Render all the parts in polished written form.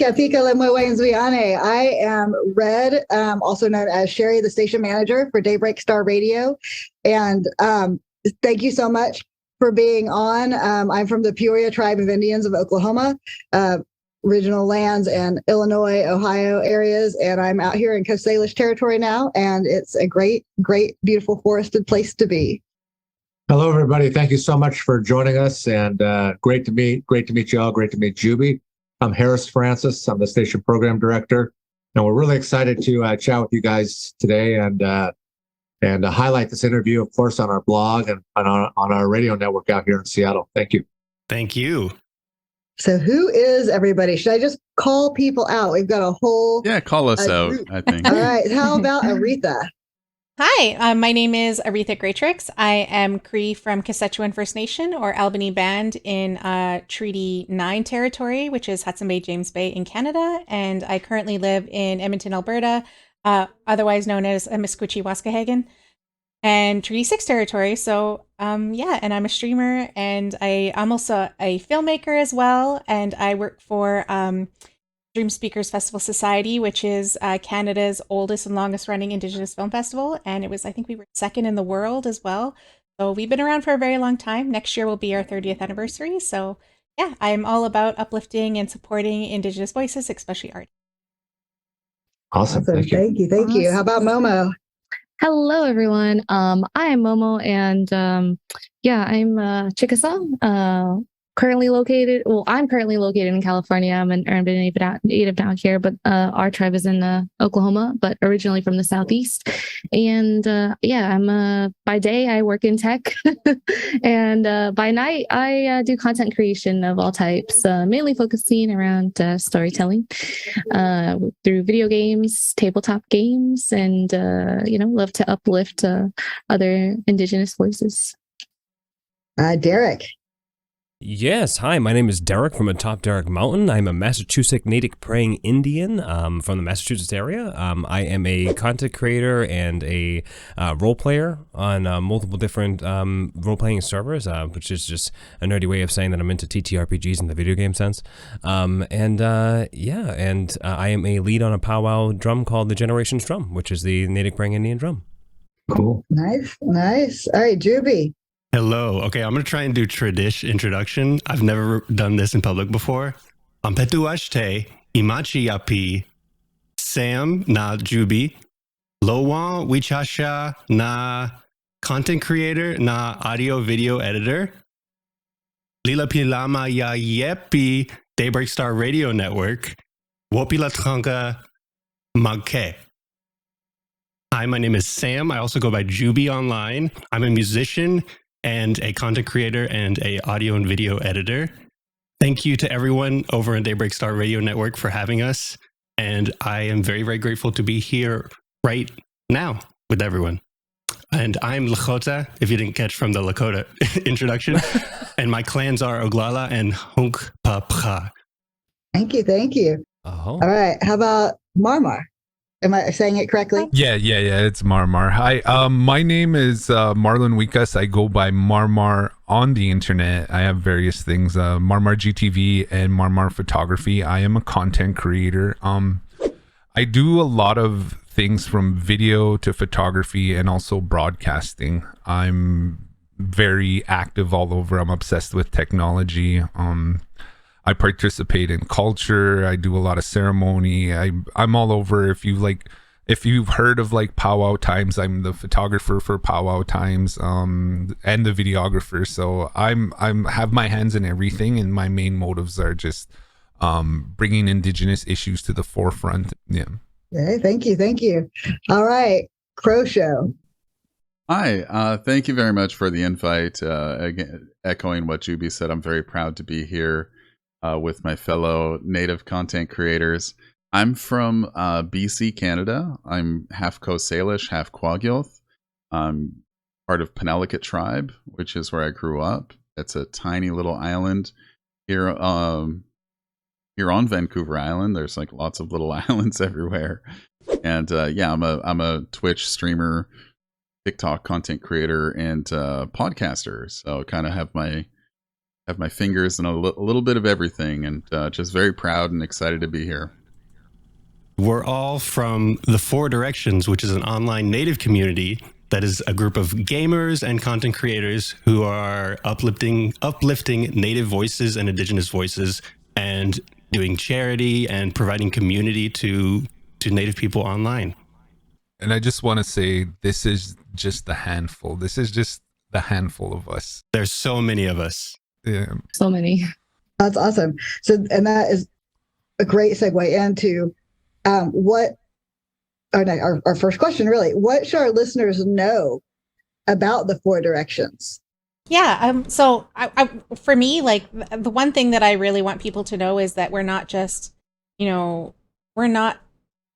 Katika Lemoyenzwiane. I am Red, also known as Sherry, the station manager for Daybreak Star Radio. And thank you so much for being on. I'm from the Peoria Tribe of Indians of Oklahoma, original lands and Illinois, Ohio areas. And I'm out here in Coast Salish territory now. And it's a great, great, beautiful forested place to be. Hello, everybody. Thank you so much for joining us. And great to meet you all. Great to meet Juby. I'm Harris Francis. I'm the station program director. And we're really excited to chat with you guys today and highlight this interview, of course, on our blog and on our radio network out here in Seattle. Thank you. Thank you. So who is everybody? Should I just call people out? We've got a whole... Yeah, call us out, group. I think. All right. How about Aretha? Hi, my name is Aretha Greatrix. I am Cree from Quechua First Nation, or Albany Band, in Treaty 9 territory, which is Hudson Bay, James Bay in Canada. And I currently live in Edmonton, Alberta, otherwise known as Misquitchie Waskahagan, and Treaty 6 territory. So, and I'm a streamer, and I'm also a filmmaker as well. And I work for Dream Speakers Festival Society, which is Canada's oldest and longest running Indigenous film festival. And I think we were second in the world as well. So we've been around for a very long time. Next year will be our 30th anniversary. So yeah, I'm all about uplifting and supporting Indigenous voices, especially art. Awesome. Thank you. Thank you. How about Momo? Hello, everyone. I am Momo, and I'm Chickasaw. I'm currently located in California. I'm an urban native down here, but our tribe is in Oklahoma, but originally from the Southeast. And I'm by day, I work in tech. And by night, I do content creation of all types, mainly focusing around storytelling through video games, tabletop games, and, love to uplift other Indigenous voices. Derek. Yes. Hi, my name is Derek from atop Derek Mountain. I'm a Massachusetts Natick praying Indian from the Massachusetts area. I am a content creator and a role player on multiple different role-playing servers, which is just a nerdy way of saying that I'm into TTRPGs in the video game sense. I am a lead on a powwow drum called the Generations Drum, which is the Natick praying Indian drum. Cool. Nice. All right, Juby. Hello. Okay, I'm going to try and do tradish introduction. I've never done this in public before. Ampetuashte, Imachi Yapi, Sam na Jubi, Lowan Wichasha na content creator na audio video editor, Lila Pilama ya Yepi, Daybreak Star Radio Network, Wopila Tranka Magke. Hi, my name is Sam. I also go by Juby online. I'm a musician and a content creator and a audio and video editor. Thank you to everyone over on Daybreak Star Radio Network for having us. And I am very, very grateful to be here right now with everyone. And I'm Lakota, if you didn't catch from the Lakota introduction. And my clans are Oglala and Hunkpapcha. Thank you. Oh. All right. How about Marmar? Am I saying it correctly? Yeah. It's Marmar. Hi. My name is Marlon Wikas. I go by Marmar on the internet. I have various things, Marmar GTV and Marmar Photography. I am a content creator. I do a lot of things from video to photography and also broadcasting. I'm very active all over. I'm obsessed with technology. I participate in culture. I do a lot of ceremony. I'm all over. If you've heard of like Powwow Times, I'm the photographer for Powwow Times, and the videographer. So I'm have my hands in everything, and my main motives are just bringing Indigenous issues to the forefront. Yeah. Okay, thank you. All right, Crow Show. Hi, thank you very much for the invite. Again, echoing what Juby said, I'm very proud to be here with my fellow Native content creators. I'm from BC, Canada. I'm half Coast Salish, half Kwagyoth. I'm part of Penelakut tribe, which is where I grew up. It's a tiny little island here on Vancouver Island. There's like lots of little islands everywhere. And I'm a Twitch streamer, TikTok content creator, and podcaster. So kind of have have my fingers in a little bit of everything, and just very proud and excited to be here. We're all from the Four Directions, which is an online native community that is a group of gamers and content creators who are uplifting native voices and indigenous voices and doing charity and providing community to native people online. And I just want to say, this is just the handful. This is just the handful of us. There's so many of us. Yeah. So many. That's awesome. So, and that is a great segue into our first question, really. What should our listeners know about the Four Directions? Yeah. So for me, like the one thing that I really want people to know is that we're not just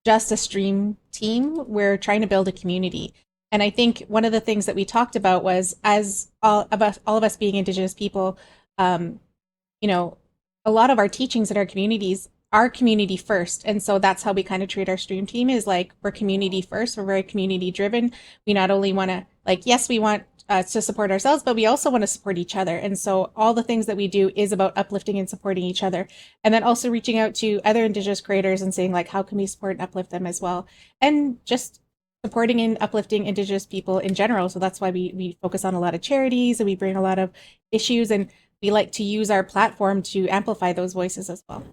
a stream team. We're trying to build a community. And I think one of the things that we talked about was, as all of us being Indigenous people, a lot of our teachings in our communities are community first. And so that's how we kind of treat our stream team, is like, we're community first. We're very community driven. We not only want to, yes, we want to support ourselves, but we also want to support each other. And so all the things that we do is about uplifting and supporting each other. And then also reaching out to other Indigenous creators and saying, like, how can we support and uplift them as well? And just supporting and uplifting Indigenous people in general. So that's why we focus on a lot of charities, and we bring a lot of issues, and we like to use our platform to amplify those voices as well.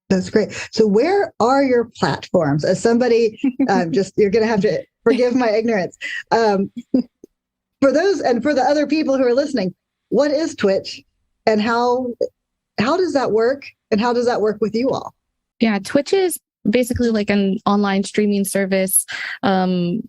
That's great. So where are your platforms? As somebody, you're going to have to forgive my ignorance. For those, and for the other people who are listening, what is Twitch, and how does that work? And how does that work with you all? Yeah, Twitch is basically like an online streaming service. I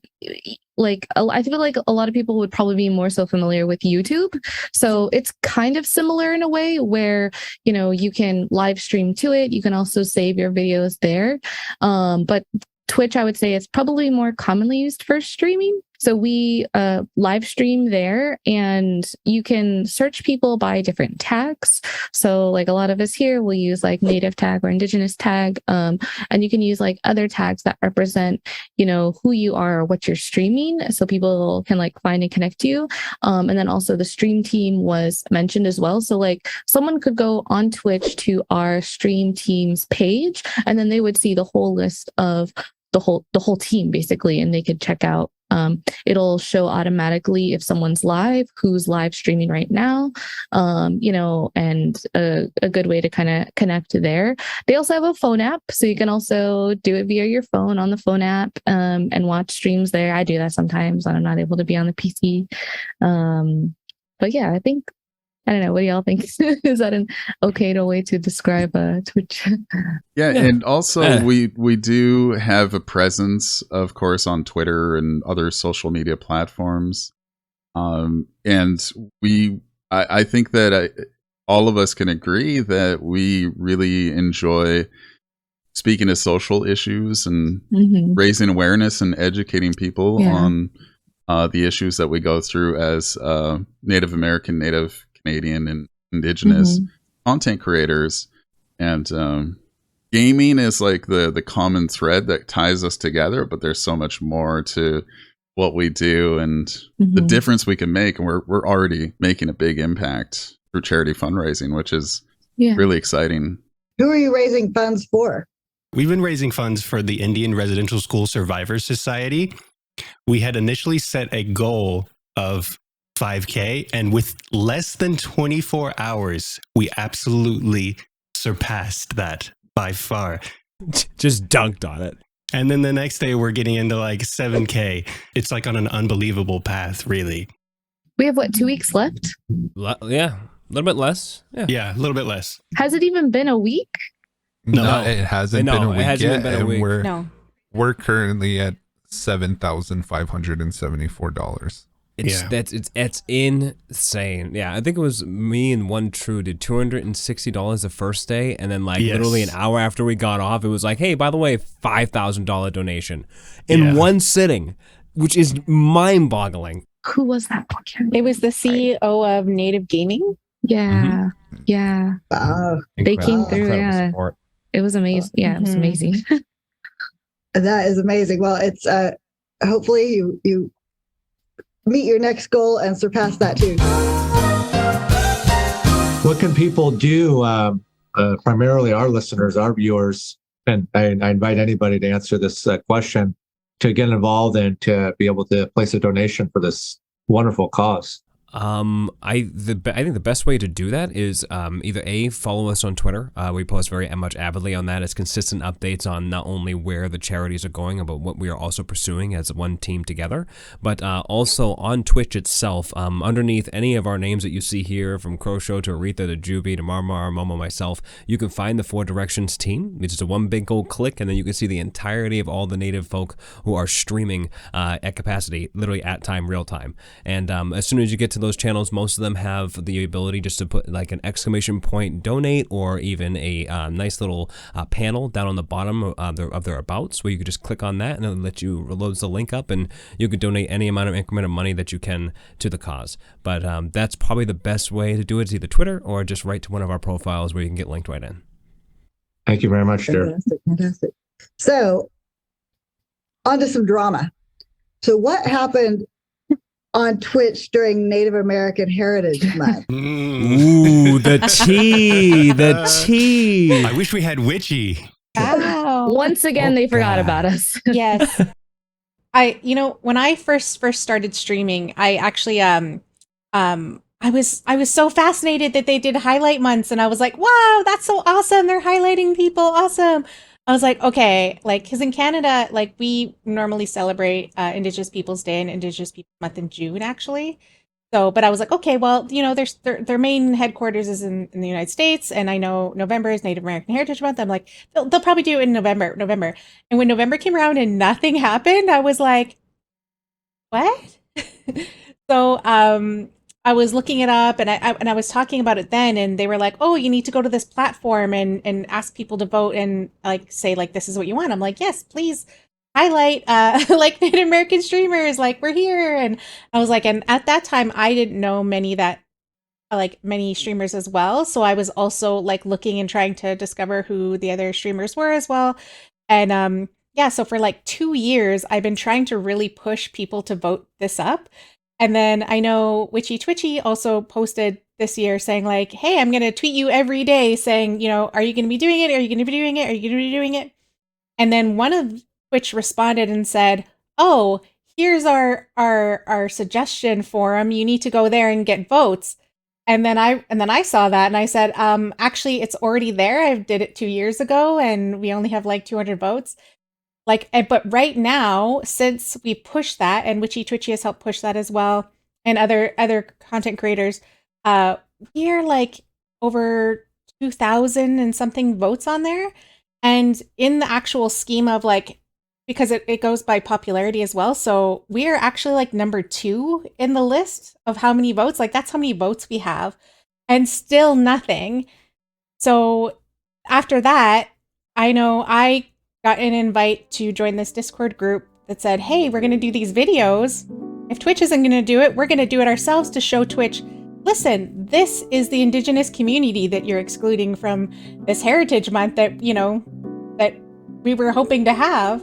feel like a lot of people would probably be more so familiar with YouTube. So it's kind of similar in a way where, you can live stream to it. You can also save your videos there. But Twitch, I would say, is probably more commonly used for streaming. So we live stream there, and you can search people by different tags. So like a lot of us here will use like native tag or indigenous tag. And you can use like other tags that represent, who you are or what you're streaming. So people can like find and connect you. And then also the stream team was mentioned as well. So like someone could go on Twitch to our stream team's page, and then they would see the whole list of the whole team basically, and they could check out. It'll show automatically if someone's live, who's live streaming right now, and a good way to kind of connect to there. They also have a phone app, so you can also do it via your phone on the phone app, and watch streams there. I do that sometimes when I'm not able to be on the PC. But yeah, I don't know. What do y'all think? Is that an okay way to describe Twitch? Yeah, and also we do have a presence, of course, on Twitter and other social media platforms. And I think that all of us can agree that we really enjoy speaking of social issues and raising awareness and educating people on the issues that we go through as Native American, Native Canadian, and Indigenous content creators. And gaming is like the common thread that ties us together, but there's so much more to what we do and the difference we can make. And we're already making a big impact through charity fundraising, which is really exciting. Who are you raising funds for? We've been raising funds for the Indian Residential School Survivors Society. We had initially set a goal of 5K, and with less than 24 hours, we absolutely surpassed that by far. Just dunked on it. And then the next day, we're getting into like 7K. It's like on an unbelievable path, really. We have 2 weeks left? Yeah, a little bit less. Yeah, a little bit less. Has it even been a week? No, it hasn't been a week yet. Been a week. We're currently at $7,574. It's insane. Yeah, I think it was me and one True did $260 the first day, and then literally an hour after we got off, it was like, hey, by the way, $5,000 donation in one sitting, which is mind-boggling. Who was that? It was the CEO of Native Gaming. Yeah, yeah. They came through. Yeah, support. It was amazing. Yeah, it was amazing. That is amazing. Well, it's hopefully you meet your next goal and surpass that too. What can people do? Primarily our listeners, our viewers, and I invite anybody to answer this question, to get involved and to be able to place a donation for this wonderful cause. I think the best way to do that is either follow us on Twitter. We post very much avidly on that. It's consistent updates on not only where the charities are going, but what we are also pursuing as one team together. But also on Twitch itself, underneath any of our names that you see here, from Croshow to Aretha to Juby to Marmar, Momo, myself, you can find the Four Directions team. It's just a one big old click, and then you can see the entirety of all the native folk who are streaming at capacity, literally at time, real time. And as soon as you get to those channels, most of them have the ability just to put like an exclamation point donate, or even a nice little panel down on the bottom of their abouts, where you could just click on that and it'll let you loads the link up, and you could donate any amount of increment of money that you can to the cause. But that's probably the best way to do it, is either Twitter or just right to one of our profiles where you can get linked right in. Thank you very much, Derek. Fantastic. So on to some drama. So what happened on Twitch during Native American Heritage Month? Ooh, the tea, the tea. I wish we had Witchy. Wow. Once again, they forgot about us. Yes. When I first started streaming, I actually I was so fascinated that they did highlight months, and I was like, wow, that's so awesome. They're highlighting people. Awesome. I was like, okay, like, because in Canada, like, we normally celebrate Indigenous Peoples Day and Indigenous Peoples Month in June, actually. So, but I was like, okay, well, their main headquarters is in the United States, and I know November is Native American Heritage Month. I'm like, they'll probably do it in November. And when November came around and nothing happened, I was like, what? So, I was looking it up, and I was talking about it then, and they were like, oh, you need to go to this platform and ask people to vote and like say like, this is what you want. I'm like, yes, please highlight like Native American streamers, like, we're here. And I was like, and at that time I didn't know many streamers as well. So I was also like looking and trying to discover who the other streamers were as well. And so for like 2 years, I've been trying to really push people to vote this up. And then I know Witchy Twitchy also posted this year saying like, hey, I'm going to tweet you every day saying, are you going to be doing it? Are you going to be doing it? Are you going to be doing it? And then one of Twitch responded and said, oh, here's our suggestion forum. You need to go there and get votes. And then I saw that and I said, actually, it's already there. I did it 2 years ago and we only have like 200 votes. But right now, since we pushed that, and Witchy Twitchy has helped push that as well, and other content creators, we are like over 2,000 and something votes on there. And in the actual scheme of like, because it goes by popularity as well, so we are actually like number 2 in the list of how many votes. Like, that's how many votes we have, and still nothing. So after that, I know I got an invite to join this Discord group that said, hey, we're going to do these videos. If Twitch isn't going to do it, we're going to do it ourselves to show Twitch, listen, this is the Indigenous community that you're excluding from this Heritage Month that we were hoping to have.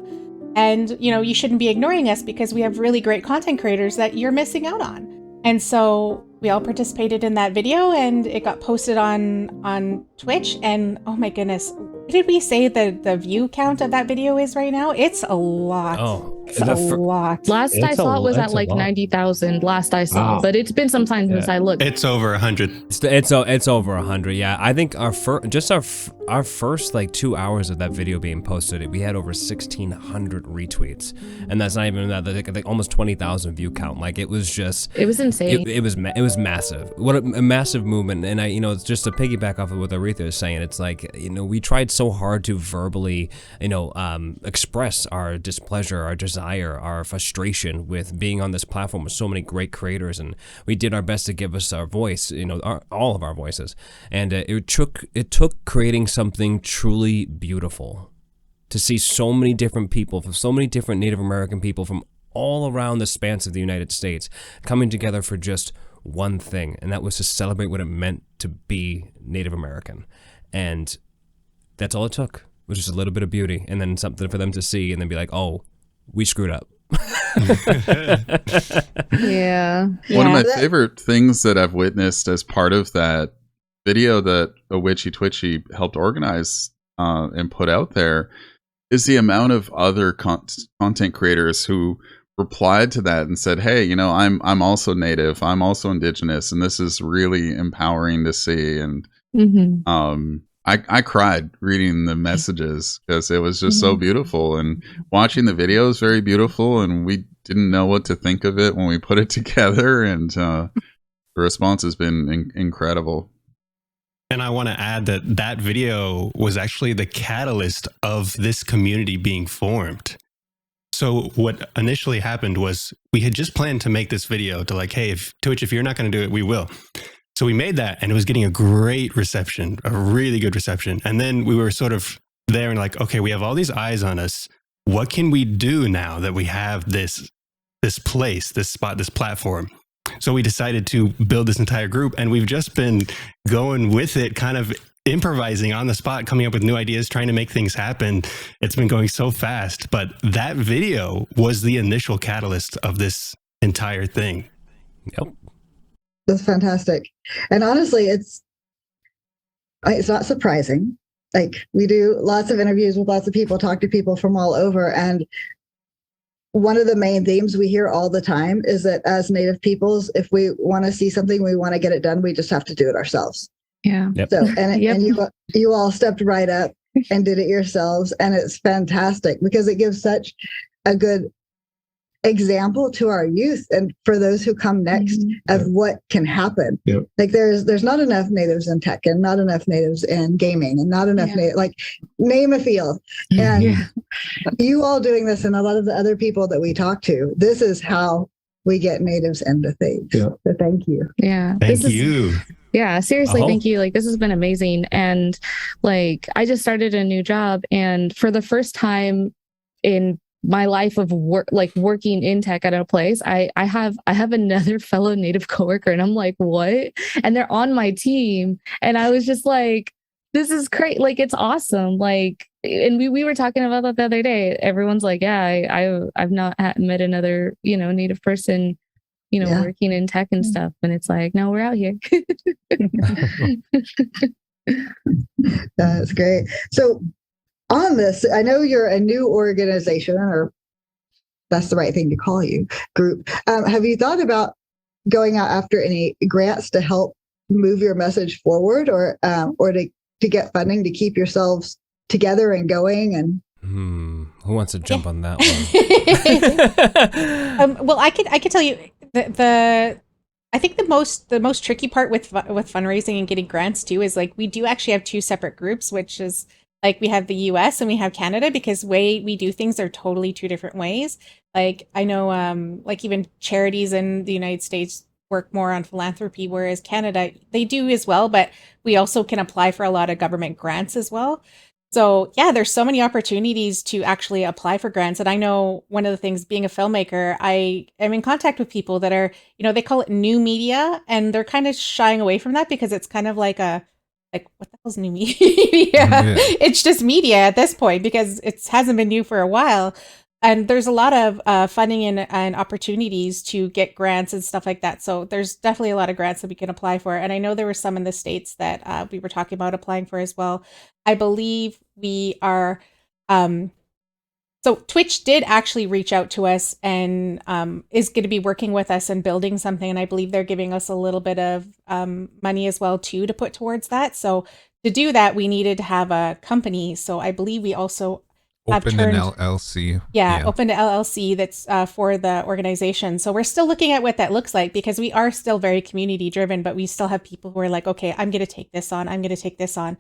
And, you shouldn't be ignoring us because we have really great content creators that you're missing out on. And so we all participated in that video, and it got posted on Twitch. And oh my goodness, what did we say the view count of that video is right now? It's a lot. Oh, it's a lot. Last I saw it was at like 90,000. Last I saw, but it's been some time since I looked. It's over 100. It's over 100. Yeah, I think our first like 2 hours of that video being posted, we had over 1,600 retweets, and that's not even that. Like almost 20,000 view count. Like, it was insane. It was massive. What a massive movement. And it's just to piggyback off of what Aretha is saying. It's like, we tried so hard to verbally, express our displeasure, our desire, our frustration with being on this platform with so many great creators, and we did our best to give us our voice, all of our voices. And it took creating something truly beautiful to see so many different people, from so many different Native American people from all around the span of the United States coming together for just one thing, and that was to celebrate what it meant to be Native American. And that's all it took, was just a little bit of beauty, and then something for them to see and then be like, oh, we screwed up. Yeah. One of my favorite things that I've witnessed as part of that video that a Witchy Twitchy helped organize and put out there is the amount of other content creators who replied to that and said, "Hey, I'm also Native, I'm also Indigenous, and this is really empowering to see." And I cried reading the messages because it was just so beautiful, and watching the video is very beautiful. And we didn't know what to think of it when we put it together, and the response has been incredible. And I want to add that video was actually the catalyst of this community being formed. So what initially happened was we had just planned to make this video to like, hey, if Twitch, if you're not going to do it, we will. So we made that, and it was getting a great reception, a really good reception. And then we were sort of there and like, okay, we have all these eyes on us. What can we do now that we have this place, this spot, this platform? So we decided to build this entire group, and we've just been going with it, kind of improvising on the spot, coming up with new ideas, trying to make things happen. It's been going so fast, but that video was the initial catalyst of this entire thing. Yep. That's fantastic. And honestly, it's not surprising. Like, we do lots of interviews with lots of people, talk to people from all over, and one of the main themes we hear all the time is that as Native peoples, if we want to see something, we want to get it done, we just have to do it ourselves. Yeah. Yep. So, and you all stepped right up and did it yourselves. And it's fantastic because it gives such a good example to our youth and for those who come next of what can happen. Yep. Like there's not enough Natives in tech and not enough Natives in gaming and not enough like name a field. And you all doing this and a lot of the other people that we talk to, this is how we get Natives into things. Yeah. So thank you. Yeah. Thank you. Yeah, seriously, thank you. Like, this has been amazing. And like, I just started a new job, and for the first time in my life of work, like working in tech at a place, I have another fellow Native coworker, and I'm like, what? And they're on my team. And I was just like, this is great. Like, it's awesome. Like, and we were talking about that the other day. Everyone's like, yeah, I've not met another, Native person, working in tech and stuff. And it's like, no, we're out here. That's great. So on this, I know you're a new organization, or that's the right thing to call you, group. Have you thought about going out after any grants to help move your message forward, or to get funding to keep yourselves together and going? And who wants to jump on that one? Well, I could tell you I think the most tricky part with fundraising and getting grants too is like we do actually have two separate groups, which is like we have the US and we have Canada, because way we do things are totally two different ways. Like I know like even charities in the United States work more on philanthropy, whereas Canada, they do as well, but we also can apply for a lot of government grants as well. So yeah, there's so many opportunities to actually apply for grants. And I know one of the things, being a filmmaker, I am in contact with people that are, they call it new media, and they're kind of shying away from that because it's kind of like what the hell's new media? It's just media at this point because it hasn't been new for a while. And there's a lot of funding and opportunities to get grants and stuff like that. So there's definitely a lot of grants that we can apply for. And I know there were some in the States that we were talking about applying for as well. I believe we are. So Twitch did actually reach out to us and is going to be working with us and building something. And I believe they're giving us a little bit of money as well, too, to put towards that. So to do that, we needed to have a company. So I believe we also opened an LLC. Opened an LLC that's for the organization. So we're still looking at what that looks like because we are still very community driven, but we still have people who are like, okay, I'm going to take this on. I'm going to take this on.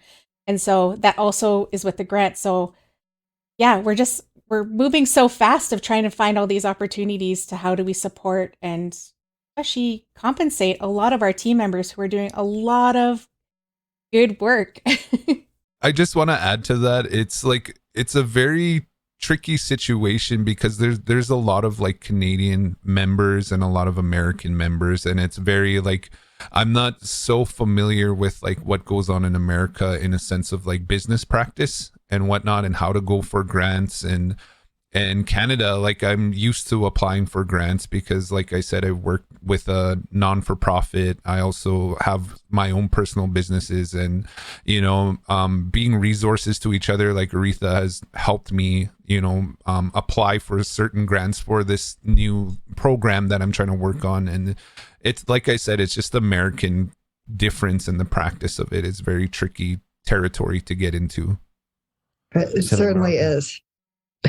And so that also is with the grant. So yeah, we're moving so fast of trying to find all these opportunities to how do we support and especially compensate a lot of our team members who are doing a lot of good work. I just want to add to that. It's a very tricky situation because there's a lot of like Canadian members and a lot of American members, and it's very like, I'm not so familiar with like what goes on in America in a sense of like business practice and whatnot and how to go for grants. And in Canada, like I'm used to applying for grants because, like I said, I work with a non-for-profit. I also have my own personal businesses, and being resources to each other, like Aretha has helped me, apply for certain grants for this new program that I'm trying to work on. And it's like I said, it's just American difference in the practice of it. It's very tricky territory to get into. It certainly is.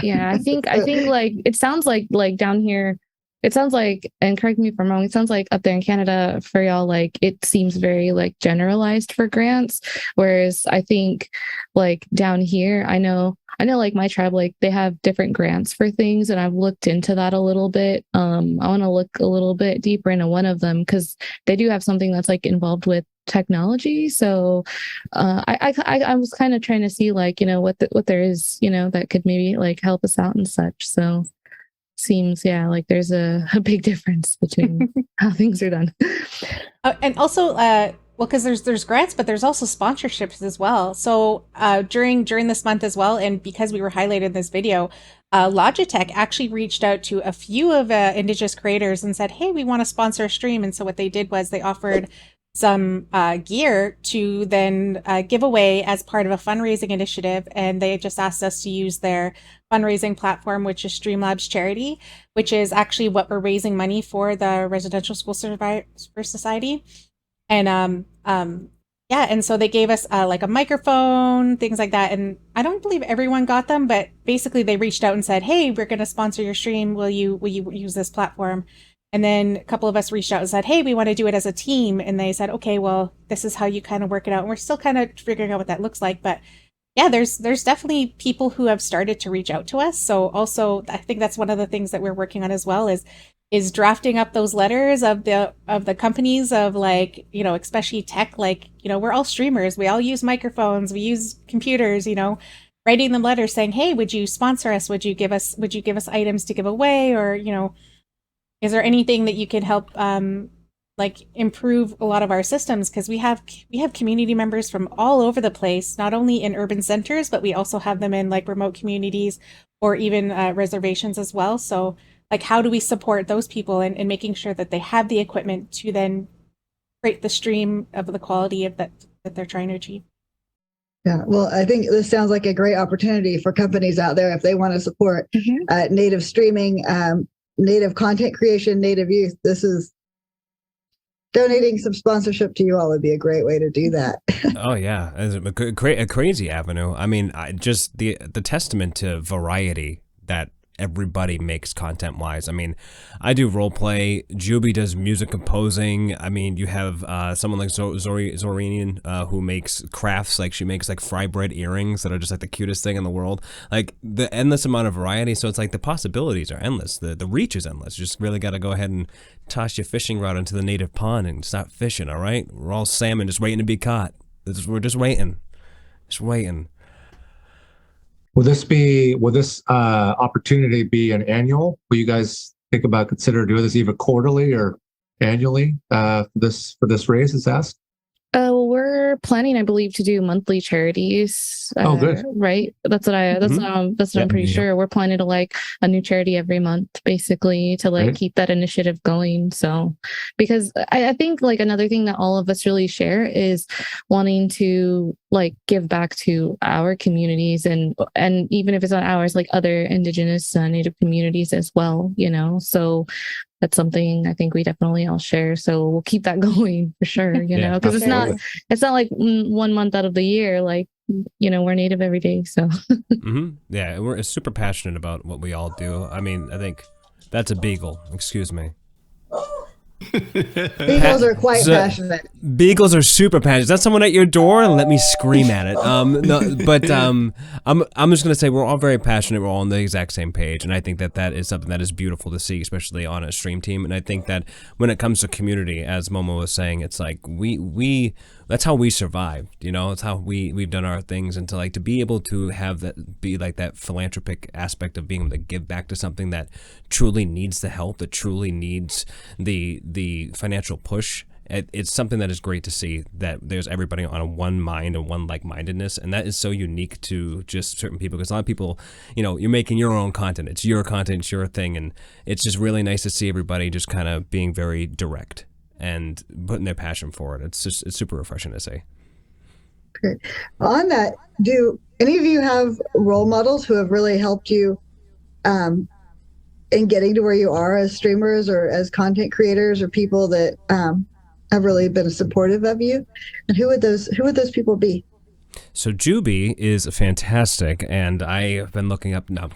Yeah, I think like it sounds like down here, it sounds like, and correct me if I'm wrong, it sounds like up there in Canada for y'all, like it seems very like generalized for grants, whereas I think like down here, I know like my tribe, like they have different grants for things, and I've looked into that a little bit. I want to look a little bit deeper into one of them because they do have something that's like involved with technology. So I was kind of trying to see like, what there is, that could maybe like help us out and such. So seems, yeah, like there's a big difference between how things are done. And also, well, because there's grants, but there's also sponsorships as well. So during this month as well, and because we were highlighted in this video, Logitech actually reached out to a few of Indigenous creators and said, hey, we want to sponsor a stream. And so what they did was they offered some gear to then give away as part of a fundraising initiative. And they just asked us to use their fundraising platform, which is Streamlabs Charity, which is actually what we're raising money for the Residential School Survivor Society. And yeah, and so they gave us like a microphone, things like that. And I don't believe everyone got them, but basically they reached out and said, hey, we're going to sponsor your stream. Will you use this platform? And then a couple of us reached out and said, hey, we want to do it as a team. And they said, okay, well, this is how you kind of work it out. And we're still kind of figuring out what that looks like. But yeah, there's definitely people who have started to reach out to us. So also, I think that's one of the things that we're working on as well is drafting up those letters of the companies of like, especially tech, like, we're all streamers. We all use microphones. We use computers, writing them letters saying, hey, would you sponsor us? Would you give us items to give away? Or, is there anything that you can help like improve a lot of our systems? Because we have community members from all over the place, not only in urban centers, but we also have them in like remote communities or even reservations as well. So like, how do we support those people and making sure that they have the equipment to then create the stream of the quality of that they're trying to achieve? Yeah, well, I think this sounds like a great opportunity for companies out there if they want to support native streaming, native content creation, native youth. This is donating some sponsorship to you all would be a great way to do that. Oh yeah, it's a crazy avenue. I mean, just the testament to variety that everybody makes content wise. I mean, I do role play. Juby does music composing. I mean, you have someone like Zorinian who makes crafts. Like she makes like fry bread earrings that are just like the cutest thing in the world. Like the endless amount of variety. So it's like the possibilities are endless. The reach is endless. You just really got to go ahead and toss your fishing rod into the native pond and start fishing. All right, we're all salmon just waiting to be caught. We're just waiting, Will this opportunity be an annual? Will you guys think about consider doing this either quarterly or annually for this raise? Is asked. We're planning, I believe, to do monthly charities. Good. Right? That's what I'm pretty sure. We're planning to like a new charity every month, basically, to like keep that initiative going. So, because I think like another thing that all of us really share is wanting to like give back to our communities and even if it's not ours, like other Indigenous Native communities as well. So. That's something I think we definitely all share. So we'll keep that going for sure, because it's not like 1 month out of the year, like, we're Native every day. So yeah, we're super passionate about what we all do. I mean, I think that's a beagle. Excuse me. Beagles are quite passionate. Beagles are super passionate. Is that someone at your door? Let me scream at it. No, but I'm just gonna say we're all very passionate. We're all on the exact same page, and I think that is something that is beautiful to see, especially on a stream team. And I think that when it comes to community, as Momo was saying, it's like we that's how we survived. It's how we've done our things, and to be able to have that be like that philanthropic aspect of being able to give back to something that truly needs the help, that truly needs the financial push, it's something that is great to see, that there's everybody on a one mind and one like-mindedness, and that is so unique to just certain people, because a lot of people, you're making your own content. It's your content, it's your thing, and it's just really nice to see everybody just kind of being very direct and putting their passion for it. It's super refreshing to see. Great. On that, do any of you have role models who have really helped you in getting to where you are as streamers or as content creators, or people that have really been supportive of you? And who would those people be? So Juby is fantastic, and I have been looking up. No,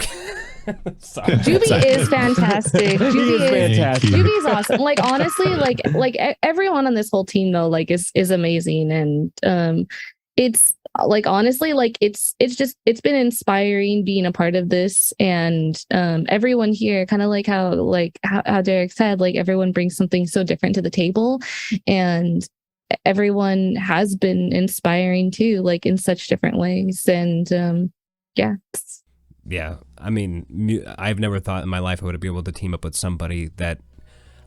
Juby is fantastic. Juby is awesome. Like, honestly, like everyone on this whole team though, like is amazing, and it's like, honestly, like it's been inspiring being a part of this, and everyone here, kind of like how Derek said, like everyone brings something so different to the table, and everyone has been inspiring too, like in such different ways. And yeah, I mean, I've never thought in my life I would be able to team up with somebody that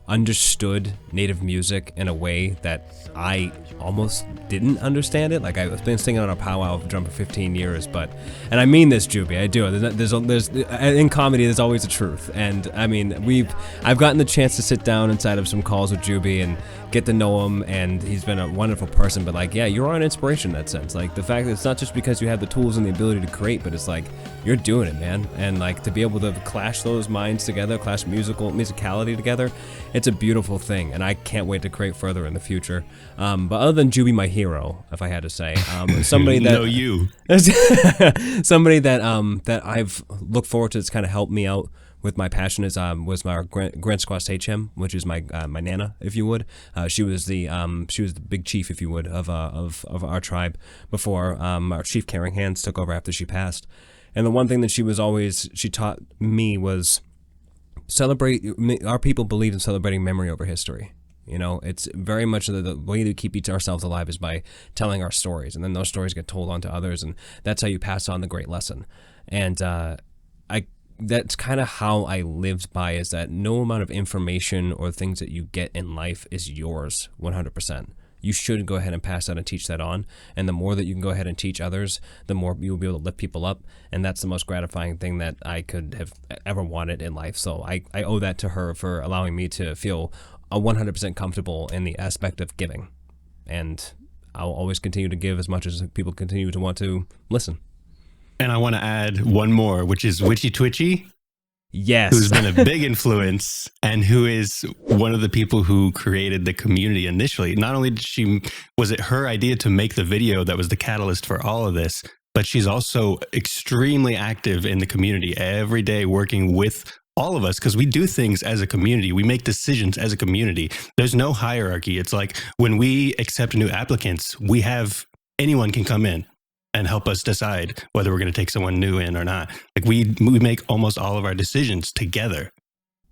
understood Native music in a way that I almost didn't understand it. Like, I've been singing on a powwow drum for 15 years, and I mean this, Juby, I do. There's in comedy, there's always a truth, and I mean, I've gotten the chance to sit down inside of some calls with Juby and get to know him, and he's been a wonderful person. But like, yeah, you're an inspiration in that sense. Like, the fact that it's not just because you have the tools and the ability to create, but it's like you're doing it, man. And like, to be able to clash those minds together, clash musicality together, it's a beautiful thing, and I can't wait to create further in the future. But other than Juby, my hero, if I had to say, somebody that somebody that I've looked forward to, that's kind of helped me out with my passion, was my Grand Squaw Sachem, which is my nana, if you would. She was the big chief, if you would, of our tribe before our chief Caring Hands took over after she passed. And the one thing that she taught me was celebrate. Our people believe in celebrating memory over history. It's very much the way to keep ourselves alive is by telling our stories, and then those stories get told on to others, and that's how you pass on the great lesson. And that's kind of how I lived by, is that no amount of information or things that you get in life is yours 100%. You should go ahead and pass that and teach that on. And the more that you can go ahead and teach others, the more you'll be able to lift people up. And that's the most gratifying thing that I could have ever wanted in life. So I owe that to her for allowing me to feel 100% comfortable in the aspect of giving. And I'll always continue to give as much as people continue to want to listen. And I want to add one more, which is Witchy Twitchy. Yes. Who's been a big influence, and who is one of the people who created the community initially. Not only was it her idea to make the video that was the catalyst for all of this, but she's also extremely active in the community every day, working with all of us, because we do things as a community. We make decisions as a community. There's no hierarchy. It's like when we accept new applicants, anyone can come in and help us decide whether we're going to take someone new in or not. Like, we make almost all of our decisions together,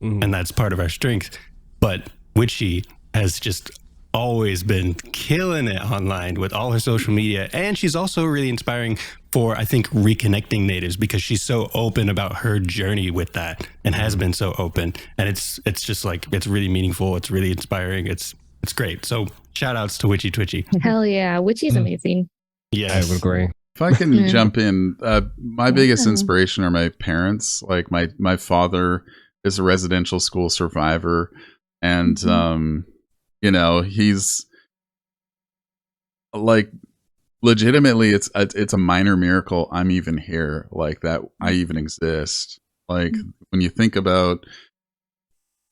and that's part of our strength. But Witchy has just always been killing it online with all her social media, and she's also really inspiring for, I think, reconnecting Natives, because she's so open about her journey with that, and has been so open. And it's just like, it's really meaningful. It's really inspiring. It's great. So shout outs to Witchy Twitchy. Hell yeah, Witchy's amazing. Yes. I would agree. If I can jump in, my biggest inspiration are my parents. Like, my father is a residential school survivor, and he's like, legitimately, it's a minor miracle I'm even here, like that I even exist. Like, when you think about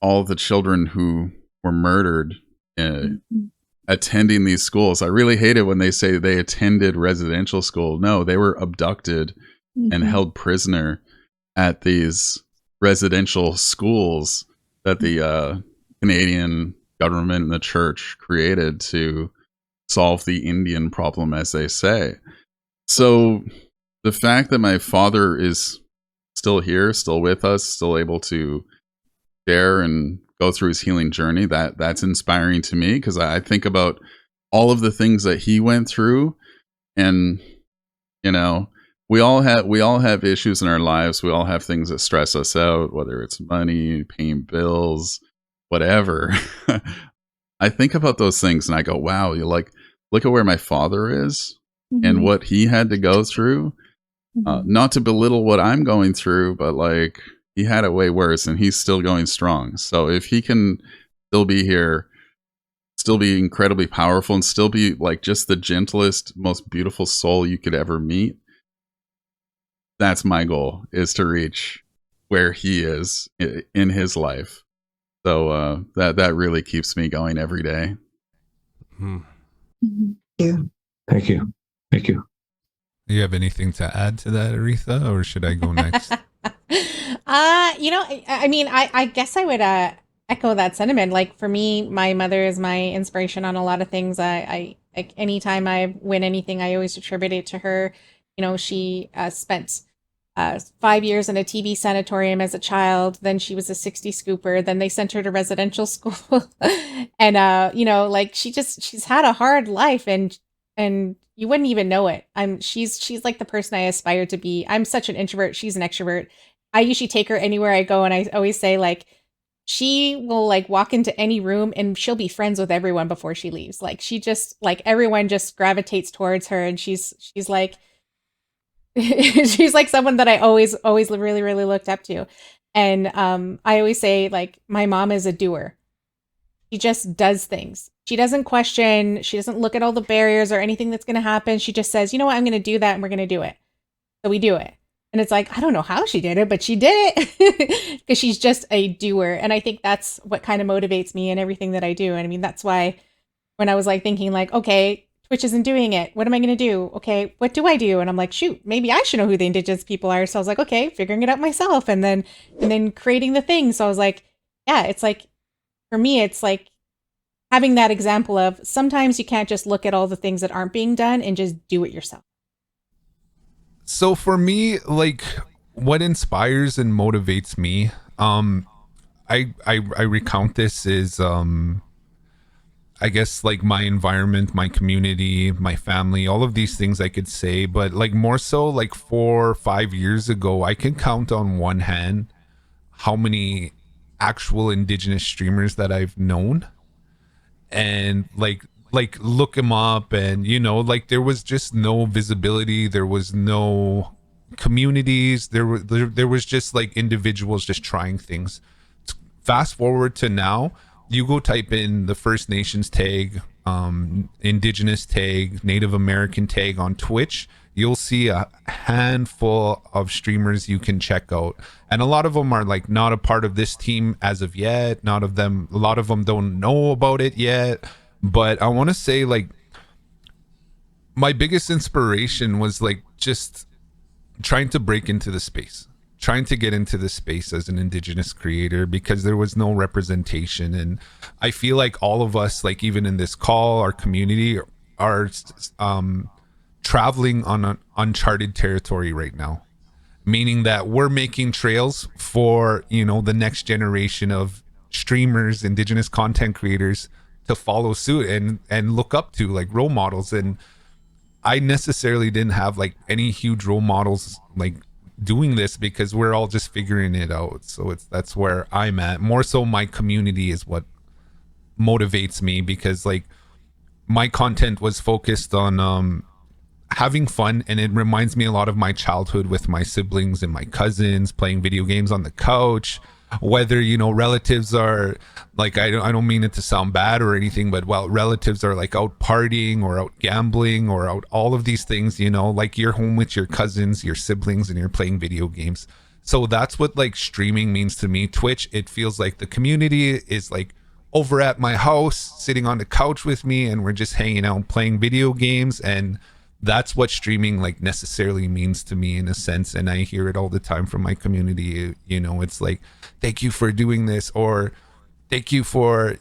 all the children who were murdered attending these schools. I really hate it when they say they attended residential school. No, they were abducted and held prisoner at these residential schools that the Canadian government and the church created to solve the Indian problem, as they say. So the fact that my father is still here, still with us, still able to share and go through his healing journey, that's inspiring to me, because I think about all of the things that he went through, and we all have issues in our lives. We all have things that stress us out, whether it's money, paying bills, whatever. I think about those things and I go, wow, you like, look at where my father is and what he had to go through. Not to belittle what I'm going through, but like he had it way worse and he's still going strong. So if he can still be here, still be incredibly powerful and still be like just the gentlest, most beautiful soul you could ever meet, that's my goal, is to reach where he is in his life. So that really keeps me going every day. Yeah. Thank you. Thank you. Do you have anything to add to that, Aretha, or should I go next? I mean, I guess I would echo that sentiment. Like for me, my mother is my inspiration on a lot of things. I like anytime I win anything, I always attribute it to her. You know, she spent 5 years in a TB sanatorium as a child. Then she was a 60 scooper. Then they sent her to residential school, and like she's had a hard life, and you wouldn't even know it. She's like the person I aspire to be. I'm such an introvert. She's an extrovert. I usually take her anywhere I go, and I always say like she will like walk into any room and she'll be friends with everyone before she leaves. Like she just like everyone just gravitates towards her, and she's like she's like someone that I always really really looked up to. And I always say like my mom is a doer. She just does things. She doesn't question. She doesn't look at all the barriers or anything that's going to happen. She just says, you know what, I'm going to do that and we're going to do it. So we do it. And it's like, I don't know how she did it, but she did it because she's just a doer. And I think that's what kind of motivates me in everything that I do. And I mean, that's why when I was like thinking like, okay, Twitch isn't doing it. What am I going to do? Okay, what do I do? And I'm like, shoot, maybe I should know who the Indigenous people are. So I was like, okay, figuring it out myself and then creating the thing. So I was like, yeah, it's like, for me, it's like having that example of sometimes you can't just look at all the things that aren't being done and just do it yourself. So for me, like what inspires and motivates me, I recount this is I guess like my environment, my community, my family, all of these things I could say, but like more so like 4 or 5 years ago, I can count on one hand how many actual Indigenous streamers that I've known, and like look them up, and like there was just no visibility, there was no communities, there was just like individuals just trying things. Fast forward to now, you go type in the First Nations tag, Indigenous tag, Native American tag on Twitch, you'll see a handful of streamers you can check out, and a lot of them are like not a part of this team as of yet. A lot of them don't know about it yet. But I want to say like my biggest inspiration was like just trying to break into the space, trying to get into the space as an Indigenous creator, because there was no representation. And I feel like all of us, like even in this call, our community are traveling on uncharted territory right now, meaning that we're making trails for the next generation of streamers, Indigenous content creators to follow suit and look up to, like role models. And I necessarily didn't have like any huge role models like doing this, because we're all just figuring it out. So that's where I'm at. More so my community is what motivates me, because like my content was focused on having fun, and it reminds me a lot of my childhood with my siblings and my cousins playing video games on the couch. Whether relatives are like, I don't mean it to sound bad or anything, but relatives are like out partying or out gambling or out all of these things, like you're home with your cousins, your siblings, and you're playing video games. So that's what like streaming means to me. Twitch, it feels like the community is like over at my house sitting on the couch with me, and we're just hanging out playing video games. And that's what streaming like necessarily means to me in a sense. And I hear it all the time from my community. It's like, thank you for doing this, or thank you for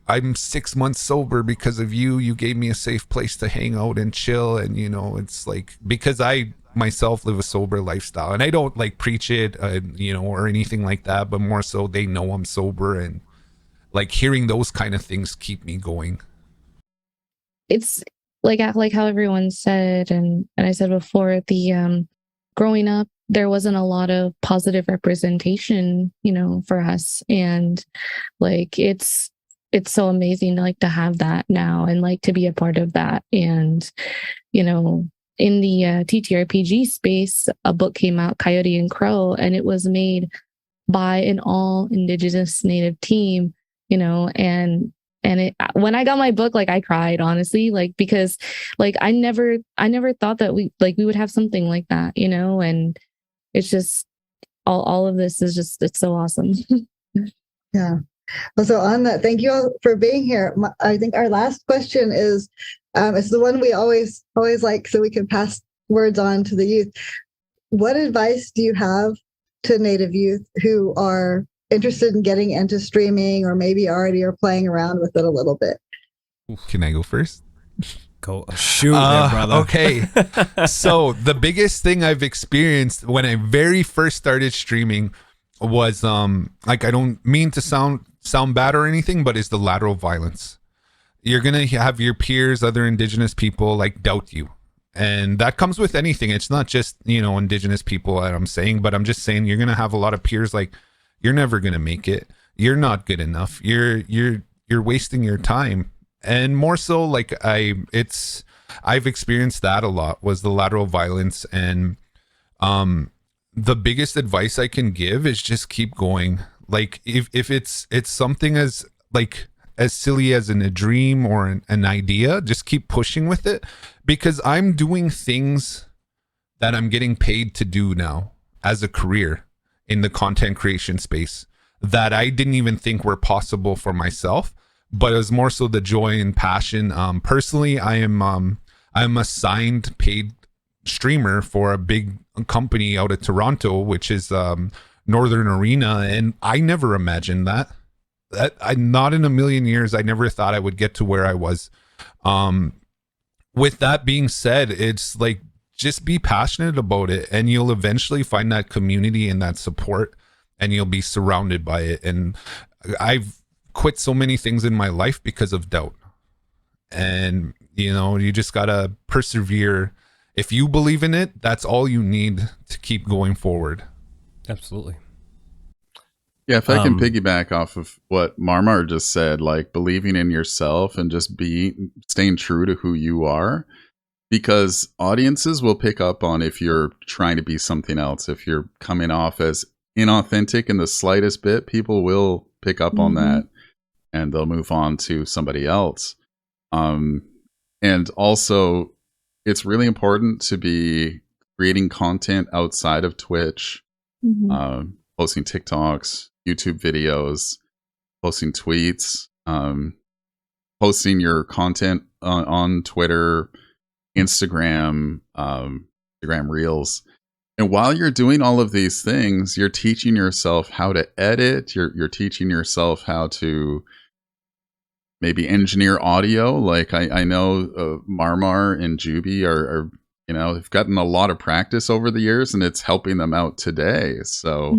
I'm 6 months sober because of you. You gave me a safe place to hang out and chill. And it's like, because I myself live a sober lifestyle, and I don't like preach it or anything like that, but more so they know I'm sober, and like hearing those kind of things keep me going. It's like how everyone said, and I said before, the growing up, there wasn't a lot of positive representation, for us. And like, it's it's so amazing like to have that now and like to be a part of that. And, you know, in the TTRPG space, a book came out, Coyote and Crow, and it was made by an all Indigenous Native team, you know, and it, when I got my book, like I cried, honestly, like, because like I never thought that we would have something like that, you know, and it's just all of this is just, it's so awesome. Yeah. Well, so on that, thank you all for being here. I think our last question is, it's the one we always like, so we can pass words on to the youth. What advice do you have to Native youth who are interested in getting into streaming, or maybe already are playing around with it a little bit? Can I go first? Go shoot there, brother. Okay. So the biggest thing I've experienced when I very first started streaming was like, I don't mean to sound bad or anything, but it's the lateral violence. You're gonna have your peers, other Indigenous people, like doubt you, and that comes with anything. It's not just, you know, Indigenous people that I'm saying, but I'm just saying you're gonna have a lot of peers like, you're never gonna make it, you're not good enough, you're wasting your time. And more so, like I've experienced that a lot, was the lateral violence. And the biggest advice I can give is just keep going. Like if it's something as silly as a dream or an idea, just keep pushing with it, because I'm doing things that I'm getting paid to do now as a career in the content creation space that I didn't even think were possible for myself. But it was more so the joy and passion. Personally, I'm a signed paid streamer for a big company out of Toronto, which is Northern Arena, and I never imagined that. I not in a million years. I never thought I would get to where I was. With that being said, it's like, just be passionate about it, and you'll eventually find that community and that support, and you'll be surrounded by it. And I've quit so many things in my life because of doubt, and you know, you just gotta persevere. If you believe in it, that's all you need to keep going forward. Absolutely. Yeah, if I can piggyback off of what Marmar just said, like believing in yourself and just staying true to who you are, because audiences will pick up on if you're trying to be something else. If you're coming off as inauthentic in the slightest bit, people will pick up on that, and they'll move on to somebody else. And also, it's really important to be creating content outside of Twitch, posting TikToks, YouTube videos, posting tweets, posting your content on Twitter, Instagram, Instagram Reels. And while you're doing all of these things, you're teaching yourself how to edit. You're teaching yourself how to maybe engineer audio. Like I know Marmar and Juby are you know, have gotten a lot of practice over the years, and it's helping them out today. So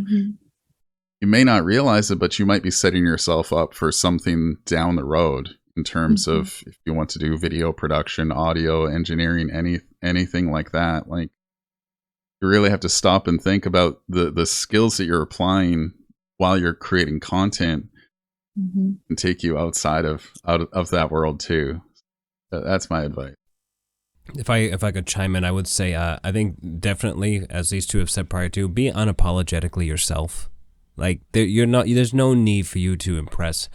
you may not realize it, but you might be setting yourself up for something down the road in terms of if you want to do video production, audio engineering, anything like that. Like, you really have to stop and think about the skills that you're applying while you're creating content, and take you outside of that world too. That's my advice. If I could chime in, I would say I think definitely, as these two have said prior to, be unapologetically yourself. Like, there's no need for you to impress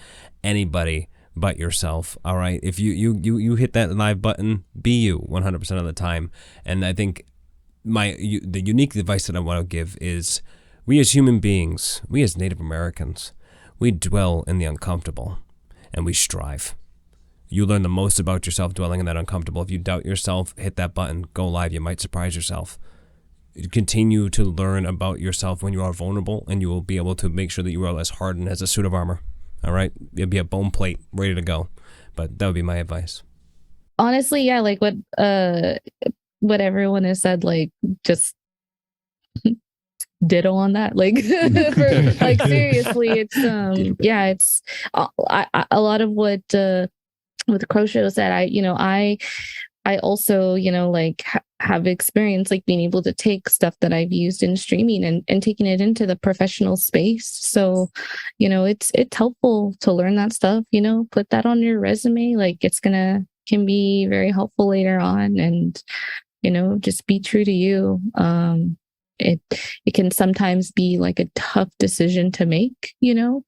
anybody but yourself. All right, if you hit that live button, be you 100% of the time. And I think the unique advice that I want to give is, we as human beings, we as Native Americans, we dwell in the uncomfortable, and we strive. You learn the most about yourself dwelling in that uncomfortable. If you doubt yourself, hit that button, go live. You might surprise yourself. Continue to learn about yourself when you are vulnerable, and you will be able to make sure that you are as hardened as a suit of armor. All right? You'll be a bone plate ready to go. But that would be my advice. Honestly, yeah, like what everyone has said, like, just ditto on that. Like, like seriously, it's it's a lot of what the Crow Show said. I also, like have experience like being able to take stuff that I've used in streaming and taking it into the professional space. So, it's helpful to learn that stuff, put that on your resume. Like can be very helpful later on, and, just be true to you. It can sometimes be like a tough decision to make,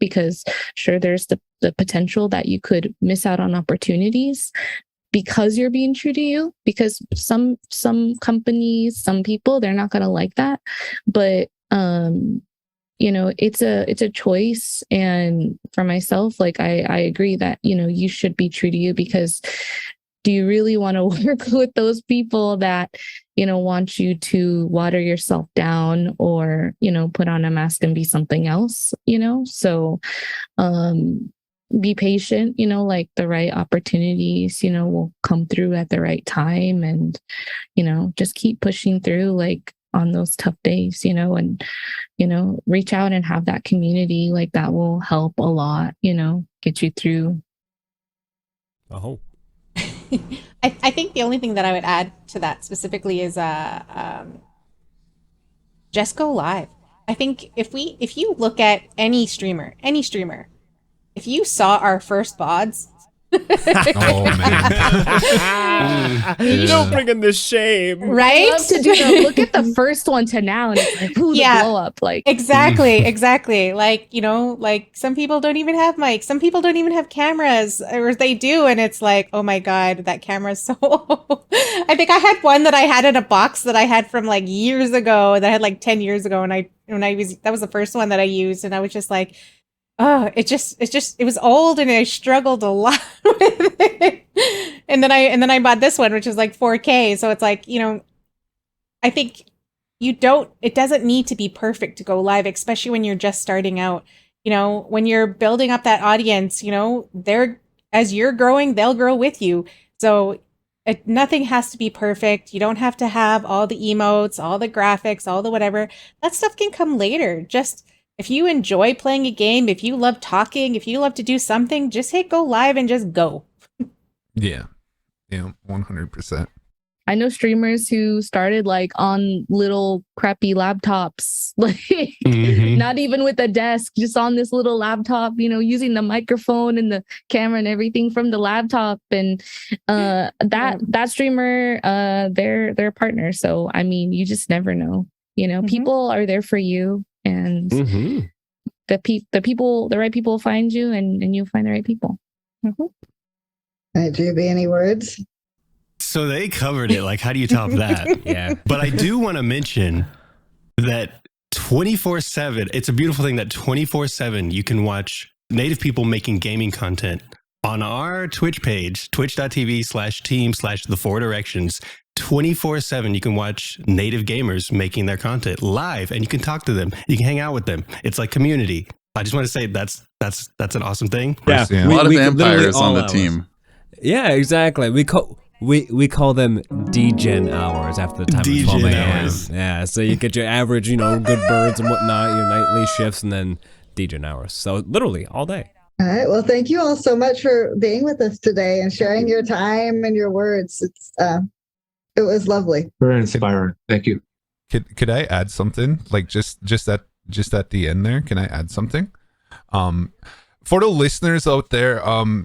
because sure, there's the potential that you could miss out on opportunities because you're being true to you, because some companies, some people, they're not going to like that. But, it's a choice. And for myself, like, I agree that, you should be true to you, because do you really want to work with those people that, want you to water yourself down or, put on a mask and be something else, So, be patient, like the right opportunities, will come through at the right time, and, just keep pushing through, like on those tough days, and, reach out and have that community, like that will help a lot, get you through. Oh. I think the only thing that I would add to that specifically is just go live. I think if you look at any streamer, if you saw our first VODs, Oh man. Don't bring in the shame. right? I love to do that. Look at the first one to now, and it's like, ooh, the blow up. Like exactly. Like, like some people don't even have mics. Some people don't even have cameras, or they do, and it's like, oh my God, that camera's so old. I think I had one that I had in a box that I had from like years ago, that I had like 10 years ago, and that was the first one that I used, and I was just like, oh, it was old, and I struggled a lot with it. And then I bought this one, which is like 4K. So it's like, I think it doesn't need to be perfect to go live, especially when you're just starting out. When you're building up that audience, as you're growing, they'll grow with you. So nothing has to be perfect. You don't have to have all the emotes, all the graphics, all the whatever. That stuff can come later. Just if you enjoy playing a game, if you love talking, if you love to do something, just hit go live and just go. Yeah, 100%. I know streamers who started like on little crappy laptops, like not even with a desk, just on this little laptop, using the microphone and the camera and everything from the laptop. And that streamer, they're partners. So I mean, you just never know. People are there for you, and the right people will find you, and you'll find the right people. All right, Juby, any words? So they covered it. Like, how do you top that? Yeah. But I do want to mention that 24/7, it's a beautiful thing that 24/7 you can watch Native people making gaming content on our Twitch page, twitch.tv/team/the4directions. 24/7 you can watch Native gamers making their content live, and you can talk to them. You can hang out with them. It's like community. I just want to say that's an awesome thing. Yeah. Yeah. A lot of We vampires on the all team. Yeah, exactly. We call them DGen hours after the time of 12 DGen a.m. hours. Yeah, so you get your average, good birds and whatnot, your nightly shifts, and then DGen hours. So literally all day. All right. Well, thank you all so much for being with us today and sharing your time and your words. It was lovely. Very inspiring. Thank you. Could I add something? Like just at the end there, can I add something? For the listeners out there,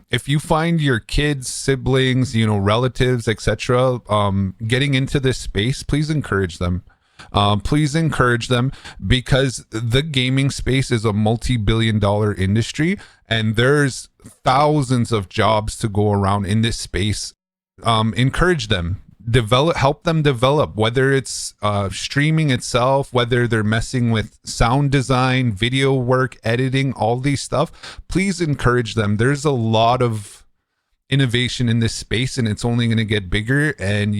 if you find your kids, siblings, relatives, etc., getting into this space, please encourage them. Please encourage them, because the gaming space is a multi-billion-dollar industry, and there's thousands of jobs to go around in this space. Encourage them. Help them develop, whether it's streaming itself, whether they're messing with sound design, video work, editing, all these stuff. Please encourage them. There's a lot of innovation in this space, and it's only going to get bigger. And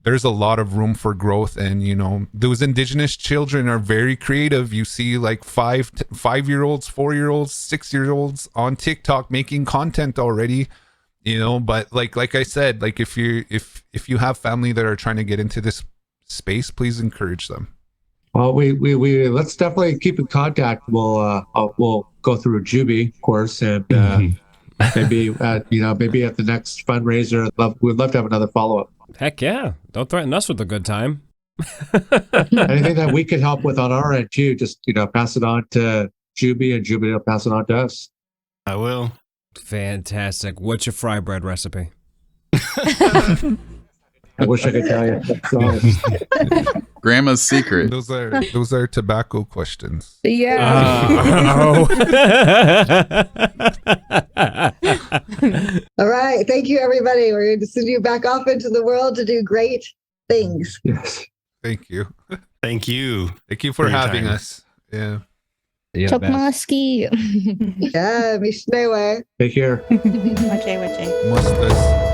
there's a lot of room for growth. And those Indigenous children are very creative. You see like 5-year-olds, 4-year-olds, 6-year-olds on TikTok making content already. But like I said, like if you have family that are trying to get into this space, please encourage them. Well, we let's definitely keep in contact. We'll go through Juby, of course, and maybe maybe at the next fundraiser, we'd love to have another follow-up. Heck yeah. Don't threaten us with a good time. Anything that we could help with on our end too, just pass it on to Juby, and Juby will pass it on to us. I will. Fantastic. What's your fry bread recipe? I wish I could tell you. Sorry. Grandma's secret. Those are tobacco questions. Yeah. All right. Thank you, everybody. We're going to send you back off into the world to do great things. Yes. Thank you. Thank you. Thank you for your having time. us. Yeah. Chokmaski. Yeah, Mishnewe. Take care. Wache, wache. Mustas.